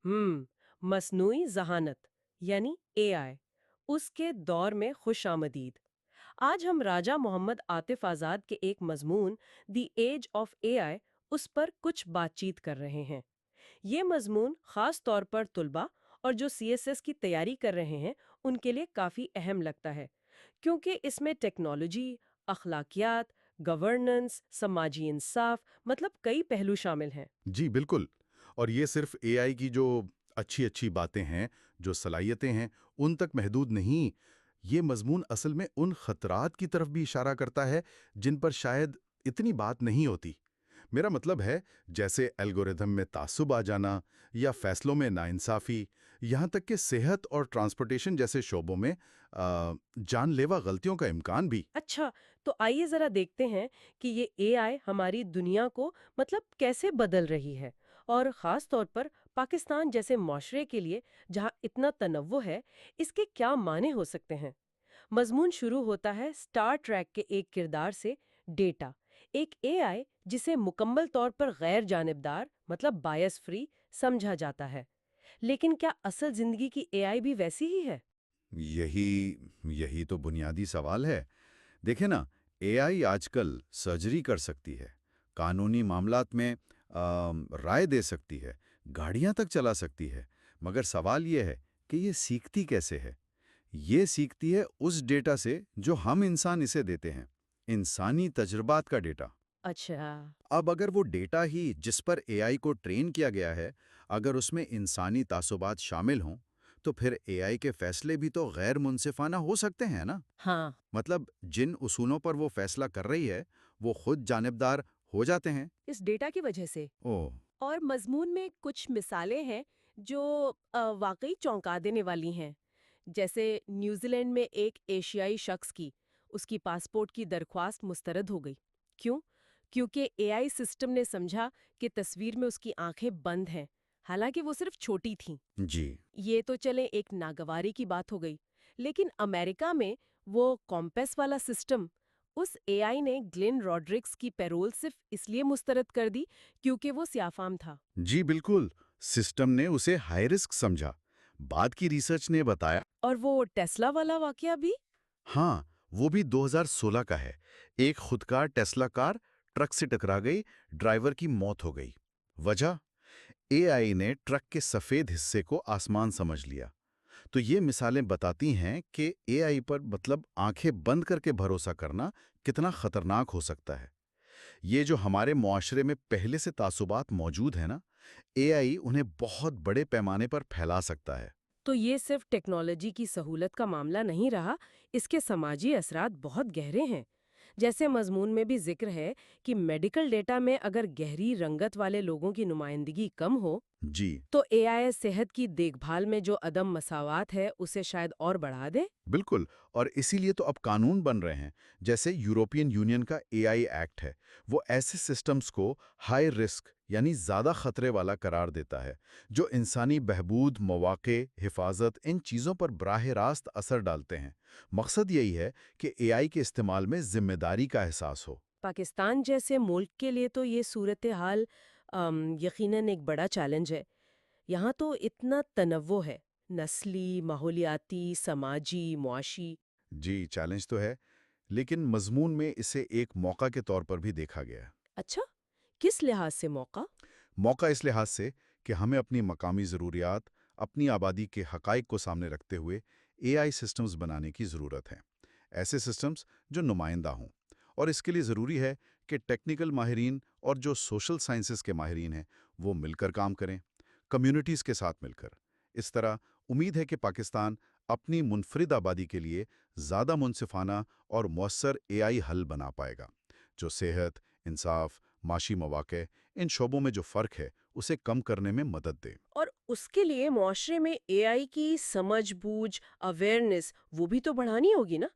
मसनूई जहानत यानी एआई, उसके दौर में खुश आमदीद। आज हम राजा मोहम्मद आतिफ आज़ाद के एक मजमून द एज ऑफ एआई उस पर कुछ बातचीत कर रहे हैं। ये मजमून खास तौर पर तुलबा और जो सीएसएस की तैयारी कर रहे हैं उनके लिए काफ़ी अहम लगता है, क्योंकि इसमें टेक्नोलॉजी, अखलाकियात, गवर्नेंस, समाजी इंसाफ मतलब कई पहलू शामिल हैं। जी बिल्कुल। और ये सिर्फ एआई की जो अच्छी अच्छी बातें हैं, जो सलाहियतें हैं, उन तक महदूद नहीं। ये मजमून असल में उन खतरात की तरफ भी इशारा करता है जिन पर शायद इतनी बात नहीं होती। मेरा मतलब है, जैसे एल्गोरिथम में तासुब आ जाना या फैसलों में नाइंसाफी, यहाँ तक कि सेहत और ट्रांसपोर्टेशन जैसे शोबों में जानलेवा गलतियों का इम्कान भी। अच्छा, तो आइए जरा देखते हैं कि ये एआई हमारी दुनिया को मतलब कैसे बदल रही है, और खास तौर पर पाकिस्तान जैसे माशरे के लिए जहां इतना तनव्वुर है, इसके क्या माने हो सकते हैं। मजमून शुरू होता है स्टार ट्रैक के एक किरदार से, डेटा, एक एआई जिसे मुकम्मल तौर पर गैर जानिबदार मतलब बायस फ्री समझा जाता है। लेकिन क्या असल जिंदगी की एआई भी वैसी ही है? यही यही तो बुनियादी सवाल है। देखें ना, एआई आजकल सर्जरी कर सकती है, कानूनी मामलात में राय दे सकती है, गाड़ियां तक चला सकती है। मगर सवाल यह है कि ये सीखती कैसे है? ये सीखती है उस डेटा से जो हम इंसान इसे देते हैं, इंसानी तजुर्बात का डेटा। अच्छा। अब अगर वो डेटा ही जिस पर एआई को ट्रेन किया गया है, अगर उसमें इंसानी तासुबात शामिल हों, तो फिर एआई के फैसले भी तो गैर मुनसिफाना हो सकते हैं ना? हाँ। मतलब जिन उसूलों पर वो फैसला कर रही है, वो खुद जानिबदार हो जाते हैं। इस डेटा की वजह से। ओह! और मज़मून में कुछ मिसालें हैं जो वाक़ई चौंका देने वाली हैं। जैसे न्यूज़ीलैंड में एक एशियाई शख्स की, उसकी पासपोर्ट की दरख्वास्त मुस्तरद हो गई। क्यों? क्योंकि एआई सिस्टम ने समझा कि तस्वीर में उसकी आंखें बंद हैं, हालांकि वो सिर्फ छोटी थीं। जी। ये तो चले एक नागवारी की बात हो गई। लेकिन अमेरिका में वो कॉम्पेस वाला सिस्टम, उस एआई ने ग्लेन रॉड्रिक्स की पैरोल सिर्फ इसलिए मुस्तरद कर दी क्योंकि वो स्याफाम था। जी बिल्कुल, सिस्टम ने उसे हाई रिस्क समझा। बाद की रिसर्च ने बताया, और वो टेस्ला वाला वाकया भी। हाँ, वो भी 2016 का है। एक खुदकार टेस्ला कार ट्रक से टकरा गई, ड्राइवर की मौत हो गई। वजह? एआई ने ट्रक के सफेद हिस्से को आसमान समझ लिया। तो ये मिसालें बताती हैं कि एआई पर मतलब आंखें बंद करके भरोसा करना कितना खतरनाक हो सकता है। ये जो हमारे मुआशरे में पहले से तासुबात मौजूद है ना, एआई उन्हें बहुत बड़े पैमाने पर फैला सकता है। तो ये सिर्फ टेक्नोलॉजी की सहूलत का मामला नहीं रहा, इसके समाजी असरात बहुत गहरे हैं। जैसे मजमून में भी जिक्र है कि मेडिकल डेटा में अगर गहरी रंगत वाले लोगों की नुमाइंदगी कम हो, जी तो एआई सेहत की देखभाल में जो अदम मसावात है उसे शायद और बढ़ा दे। बिल्कुल। और इसीलिए तो अब कानून बन रहे हैं। जैसे यूरोपियन यूनियन का एआई एक्ट है, वो ऐसे सिस्टम्स को हाई रिस्क यानी ज़्यादा खतरे वाला करार देता है, जो इंसानी बहबूद, मौाक़े, हिफाजत, इन चीज़ों पर बराह रास्त असर डालते हैं। मकसद यही है कि एआई के इस्तेमाल में जिम्मेदारी का एहसास हो। पाकिस्तान जैसे मुल्क के लिए तो ये सूरत हाल यकीनन एक बड़ा चैलेंज है। यहाँ तो इतना तनव्वुर है, नस्ली, माहौलियाती, समाजी, मुआशी। जी, चैलेंज तो है, लेकिन मज़मून में इसे एक मौका के तौर पर भी देखा गया है। अच्छा, किस लिहाज से मौका? मौका इस लिहाज से कि हमें अपनी मकामी ज़रूरियात, अपनी आबादी के हक़ाइक़ को सामने रखते हुए एआई सिस्टम्स बनाने की ज़रूरत है। ऐसे सिस्टम्स जो नुमाइंदा हों। और इसके लिए ज़रूरी है कि टेक्निकल माहिरीन और जो सोशल साइंसेस के माहिरीन हैं, वो मिलकर काम करें, कम्युनिटीज़ के साथ मिलकर। इस तरह उम्मीद है कि पाकिस्तान अपनी मुनफरिद आबादी के लिए ज़्यादा मुनसिफाना और मौसर एआई हल बना पाएगा, जो सेहत, इंसाफ, माशी मौाक़े, इन शोबों में जो फ़र्क है, उसे कम करने में मदद दे। और उसके लिए मुआशरे में एआई की समझ बूझ, अवेयरनेस वो भी तो बढ़ानी होगी ना।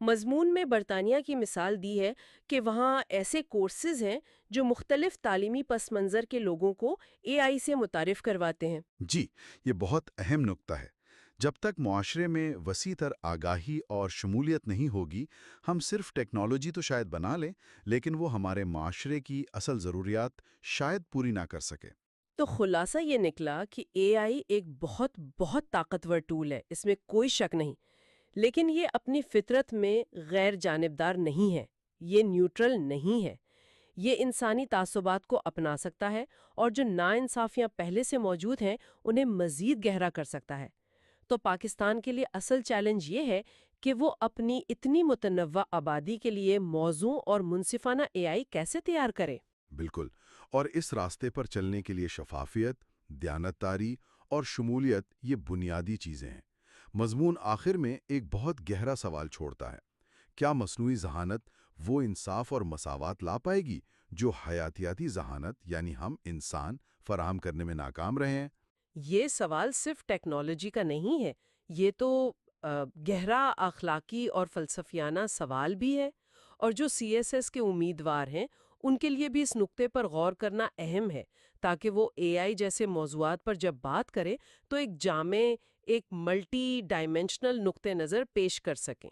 मजमून में बरतानिया की मिसाल दी है कि वहाँ ऐसे कोर्सेज हैं जो मुख्तलिफ तालीमी पस मंज़र के लोगों को एआई से मुतारिफ करवाते हैं। जी, ये बहुत अहम नुक्ता है। जब तक मुआशरे में वसी तर आगाही और शमूलियत नहीं होगी, हम सिर्फ टेक्नोलॉजी तो शायद बना लें, लेकिन वो हमारे माशरे की असल ज़रूरियात शायद पूरी ना कर सके। تو خلاصہ یہ نکلا کہ اے آئی ایک بہت بہت طاقتور ٹول ہے، اس میں کوئی شک نہیں، لیکن یہ اپنی فطرت میں غیر جانبدار نہیں ہے، یہ نیوٹرل نہیں ہے۔ یہ انسانی تعصبات کو اپنا سکتا ہے اور جو ناانصافیاں پہلے سے موجود ہیں انہیں مزید گہرا کر سکتا ہے۔ تو پاکستان کے لیے اصل چیلنج یہ ہے کہ وہ اپنی اتنی متنوع آبادی کے لیے موزوں اور منصفانہ اے آئی کیسے تیار کرے۔ بالکل، اور اس راستے پر چلنے کے لیے شفافیت، دیانتداری اور شمولیت یہ بنیادی چیزیں ہیں۔ مضمون آخر میں ایک بہت گہرا سوال چھوڑتا ہے: کیا مصنوعی ذہانت وہ انصاف اور مساوات لا پائے گی جو حیاتیاتی ذہانت یعنی ہم انسان فراہم کرنے میں ناکام رہے ہیں؟ یہ سوال صرف ٹیکنالوجی کا نہیں ہے، یہ تو گہرا اخلاقی اور فلسفیانہ سوال بھی ہے، اور جو سی ایس ایس کے امیدوار ہیں ان کے لیے بھی اس نقطے پر غور کرنا اہم ہے، تاکہ وہ اے آئی جیسے موضوعات پر جب بات کرے تو ایک جامع، ایک ملٹی ڈائمینشنل نقطہ نظر پیش کر سکیں۔